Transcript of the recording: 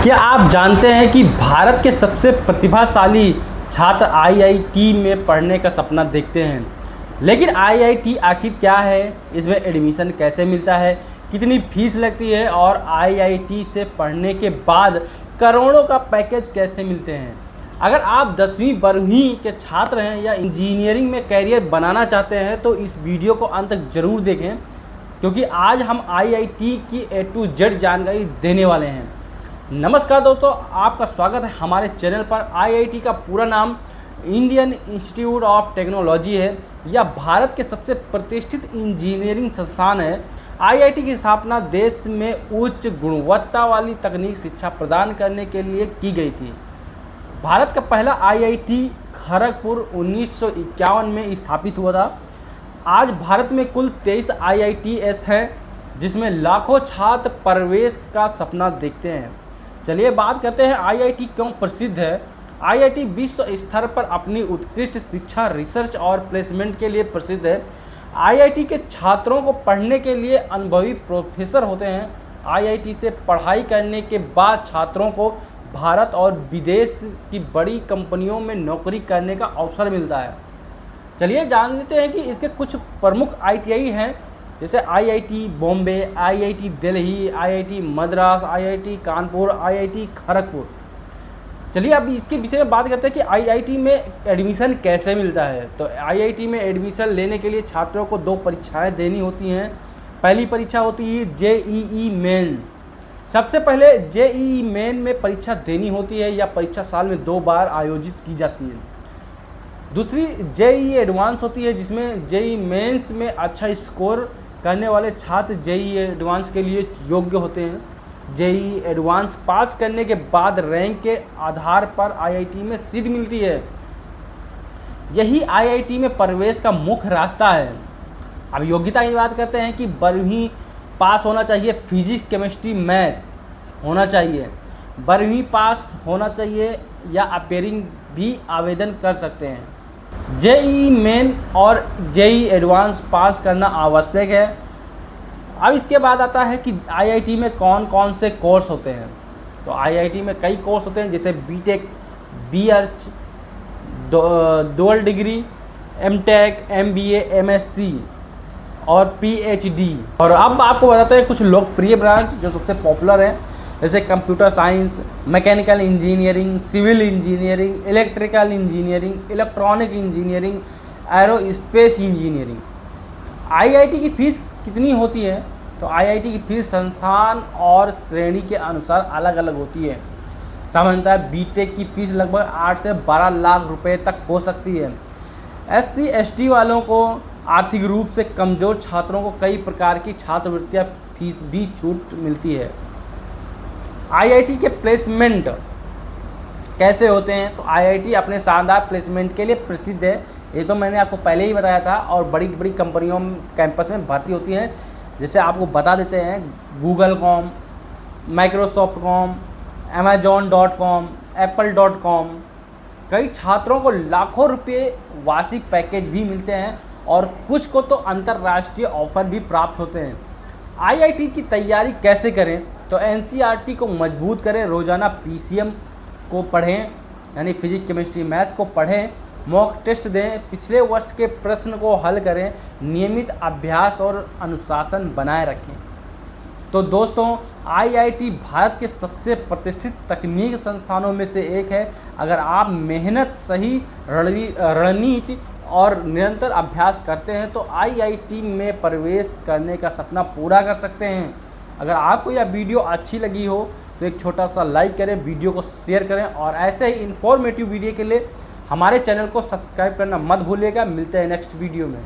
क्या आप जानते हैं कि भारत के सबसे प्रतिभाशाली छात्र आईआईटी में पढ़ने का सपना देखते हैं? लेकिन आईआईटी आखिर क्या है, इसमें एडमिशन कैसे मिलता है, कितनी फीस लगती है और आईआईटी से पढ़ने के बाद करोड़ों का पैकेज कैसे मिलते हैं? अगर आप 10वीं 12वीं के छात्र हैं या इंजीनियरिंग में कैरियर बनाना चाहते हैं तो इस वीडियो को अंत तक ज़रूर देखें, क्योंकि आज हम आईआईटी की A to Z जानकारी देने वाले हैं। नमस्कार दोस्तों, आपका स्वागत है हमारे चैनल पर। आईआईटी का पूरा नाम इंडियन इंस्टीट्यूट ऑफ टेक्नोलॉजी है। यह भारत के सबसे प्रतिष्ठित इंजीनियरिंग संस्थान है। आईआईटी की स्थापना देश में उच्च गुणवत्ता वाली तकनीक शिक्षा प्रदान करने के लिए की गई थी। भारत का पहला आईआईटी खड़गपुर 1951 में स्थापित हुआ था। आज भारत में कुल 23 आईआईटीएस हैं, जिसमें लाखों छात्र प्रवेश का सपना देखते हैं। चलिए बात करते हैं आईआईटी क्यों प्रसिद्ध है। आईआईटी विश्व स्तर पर अपनी उत्कृष्ट शिक्षा, रिसर्च और प्लेसमेंट के लिए प्रसिद्ध है। आईआईटी के छात्रों को पढ़ने के लिए अनुभवी प्रोफेसर होते हैं। आईआईटी से पढ़ाई करने के बाद छात्रों को भारत और विदेश की बड़ी कंपनियों में नौकरी करने का अवसर मिलता है। चलिए जान लेते हैं कि इसके कुछ प्रमुख आईटीआई हैं, जैसे IIT Bombay, IIT Delhi, IIT Madras, IIT Kanpur, IIT Kharagpur. चलिए अब इसके विषय में बात करते हैं कि आईआईटी में एडमिशन कैसे मिलता है। तो आईआईटी में एडमिशन लेने के लिए छात्रों को 2 परीक्षाएं देनी होती हैं। पहली परीक्षा होती है जेईई मेन। सबसे पहले जेईई मेन में परीक्षा देनी होती है। यह परीक्षा साल में 2 बार आयोजित की जाती है। दूसरी जेईई एडवांस होती है, जिसमें जेईई मेंस में अच्छा स्कोर करने वाले छात्र जेईई एडवांस के लिए योग्य होते हैं। जेईई एडवांस पास करने के बाद रैंक के आधार पर आईआईटी में सीट मिलती है। यही आईआईटी में प्रवेश का मुख्य रास्ता है। अब योग्यता की बात करते हैं कि 12वीं पास होना चाहिए, फिजिक्स केमिस्ट्री मैथ होना चाहिए, 12वीं पास होना चाहिए या अपेयरिंग भी आवेदन कर सकते हैं। जेईई मेन और जेईई एडवांस पास करना आवश्यक है। अब इसके बाद आता है कि आईआईटी में कौन कौन से कोर्स होते हैं। तो आईआईटी में कई कोर्स होते हैं, जैसे BTech, BArch, dual degree, MTech, MBA, MSc और पीएचडी। और अब आपको बताते हैं कुछ लोकप्रिय ब्रांच जो सबसे पॉपुलर हैं, जैसे computer science, mechanical engineering, civil engineering, electrical engineering, electronic engineering, aerospace engineering. IIT की फ़ीस कितनी होती है? तो आईआईटी की फ़ीस संस्थान और श्रेणी के अनुसार अलग अलग होती है। सामान्यतः बीटेक की फ़ीस लगभग 8 से 12 लाख रुपए तक हो सकती है। एससी एसटी वालों को, आर्थिक रूप से कमज़ोर छात्रों को कई प्रकार की छात्रवृत्तियाँ फीस भी छूट मिलती है। आईआईटी के प्लेसमेंट कैसे होते हैं? तो आईआईटी अपने शानदार प्लेसमेंट के लिए प्रसिद्ध है। ये तो मैंने आपको पहले ही बताया था। और बड़ी बड़ी कंपनियों कैंपस में भर्ती होती हैं, जैसे आपको बता देते हैं Google.com, Microsoft.com, Amazon.com, Apple.com। कई छात्रों को लाखों रुपये वार्षिक पैकेज भी मिलते हैं और कुछ को तो अंतर्राष्ट्रीय ऑफर भी प्राप्त होते हैं। आईआईटी की तैयारी कैसे करें? तो एनसीईआरटी को मजबूत करें, रोज़ाना पीसीएम को पढ़ें, यानी फिजिक्स केमिस्ट्री मैथ को पढ़ें, मॉक टेस्ट दें, पिछले वर्ष के प्रश्न को हल करें, नियमित अभ्यास और अनुशासन बनाए रखें। तो दोस्तों, आईआईटी भारत के सबसे प्रतिष्ठित तकनीक संस्थानों में से एक है। अगर आप मेहनत, सही रणनीति और निरंतर अभ्यास करते हैं तो आईआईटी में प्रवेश करने का सपना पूरा कर सकते हैं। अगर आपको यह वीडियो अच्छी लगी हो तो एक छोटा सा लाइक करें, वीडियो को शेयर करें और ऐसे ही इन्फॉर्मेटिव वीडियो के लिए हमारे चैनल को सब्सक्राइब करना मत भूलिएगा। मिलते हैं नेक्स्ट वीडियो में।